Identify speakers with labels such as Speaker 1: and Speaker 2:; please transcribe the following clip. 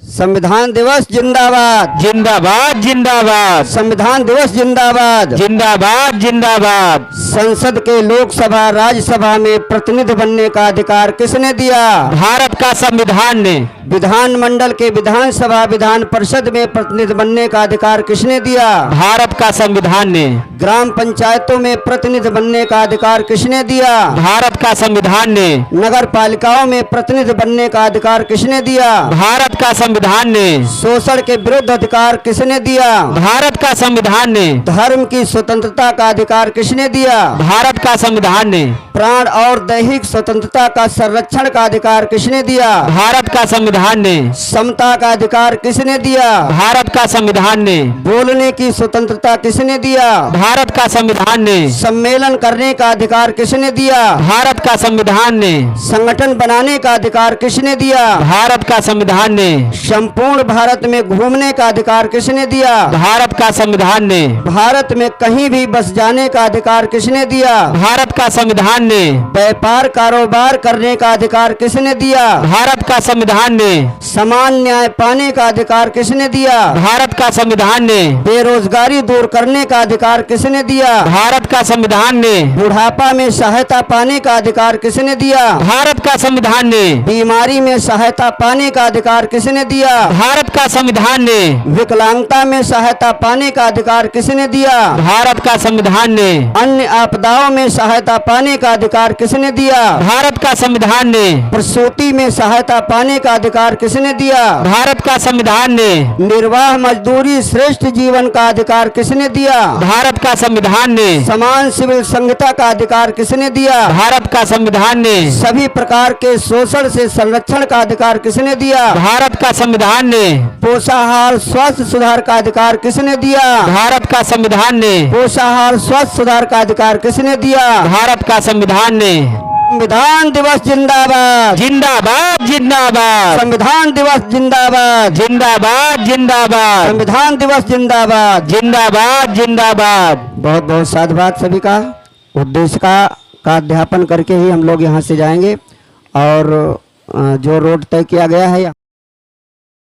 Speaker 1: संविधान दिवस जिंदाबाद।
Speaker 2: जिंदाबाद जिंदाबाद।
Speaker 1: संविधान दिवस जिंदाबाद।
Speaker 2: जिंदाबाद जिंदाबाद।
Speaker 1: संसद के लोकसभा राज्यसभा में प्रतिनिधि बनने का अधिकार किसने दिया?
Speaker 2: भारत का संविधान ने।
Speaker 1: विधानमंडल के विधानसभा विधान परिषद में प्रतिनिधि बनने का अधिकार किसने दिया?
Speaker 2: भारत का संविधान ने।
Speaker 1: ग्राम पंचायतों में प्रतिनिधि बनने का अधिकार किसने दिया?
Speaker 2: भारत का संविधान ने।
Speaker 1: नगर पालिकाओं में प्रतिनिधि बनने का अधिकार किसने दिया?
Speaker 2: भारत का संविधान ने।
Speaker 1: शोषण के विरुद्ध अधिकार किसने दिया?
Speaker 2: भारत का संविधान ने।
Speaker 1: धर्म की स्वतंत्रता का अधिकार किसने दिया?
Speaker 2: भारत का संविधान ने।
Speaker 1: प्राण और दैहिक स्वतंत्रता का संरक्षण का अधिकार किसने दिया?
Speaker 2: भारत का संविधान ने।
Speaker 1: समता का अधिकार किसने दिया?
Speaker 2: भारत का संविधान ने।
Speaker 1: बोलने की स्वतंत्रता किसने दिया?
Speaker 2: भारत का संविधान ने।
Speaker 1: सम्मेलन करने का अधिकार किसने दिया?
Speaker 2: भारत का संविधान ने।
Speaker 1: संगठन बनाने का अधिकार किसने दिया?
Speaker 2: भारत का संविधान ने।
Speaker 1: संपूर्ण भारत में घूमने का अधिकार किसने दिया?
Speaker 2: भारत का संविधान ने।
Speaker 1: भारत में कहीं भी बस जाने का अधिकार किसने दिया?
Speaker 2: भारत का संविधान ने।
Speaker 1: व्यापार कारोबार करने का अधिकार किसने दिया?
Speaker 2: भारत का संविधान ने।
Speaker 1: समान न्याय पाने का अधिकार किसने दिया?
Speaker 2: भारत का संविधान ने।
Speaker 1: बेरोजगारी दूर करने का अधिकार किसने दिया?
Speaker 2: भारत का संविधान ने।
Speaker 1: बुढ़ापा में सहायता पाने का अधिकार किसने दिया?
Speaker 2: भारत का संविधान ने।
Speaker 1: बीमारी में सहायता पाने का अधिकार किसने दिया?
Speaker 2: भारत का संविधान ने।
Speaker 1: विकलांगता में सहायता पाने का अधिकार किसने दिया?
Speaker 2: भारत का संविधान ने।
Speaker 1: अन्य आपदाओं में सहायता पाने का अधिकार किसने दिया?
Speaker 2: भारत का संविधान ने।
Speaker 1: प्रसूति में सहायता पाने का अधिकार किसने दिया?
Speaker 2: भारत का संविधान ने।
Speaker 1: निर्वाह मजदूरी श्रेष्ठ जीवन का अधिकार किसने दिया?
Speaker 2: भारत का संविधान ने।
Speaker 1: समान सिविल संहिता का अधिकार किसने दिया?
Speaker 2: भारत का संविधान ने।
Speaker 1: सभी प्रकार के शोषण से संरक्षण का अधिकार किसने दिया?
Speaker 2: भारत का संविधान ने।
Speaker 1: पोषाहार स्वास्थ्य सुधार का अधिकार किसने दिया?
Speaker 2: भारत का संविधान ने।
Speaker 1: पोषाहार स्वास्थ्य सुधार का अधिकार किसने दिया?
Speaker 2: भारत का संविधान ने।
Speaker 1: संविधान दिवस जिंदाबाद।
Speaker 2: जिंदाबाद जिंदाबाद।
Speaker 1: संविधान दिवस जिंदाबाद।
Speaker 2: जिंदाबाद जिंदाबाद।
Speaker 1: संविधान दिवस जिंदाबाद।
Speaker 2: जिंदाबाद जिंदाबाद।
Speaker 1: बहुत बहुत साधुवाद सभी का। उद्देश्य का अध्यापन करके ही हम लोग यहाँ से जाएंगे और जो रोड तय किया गया है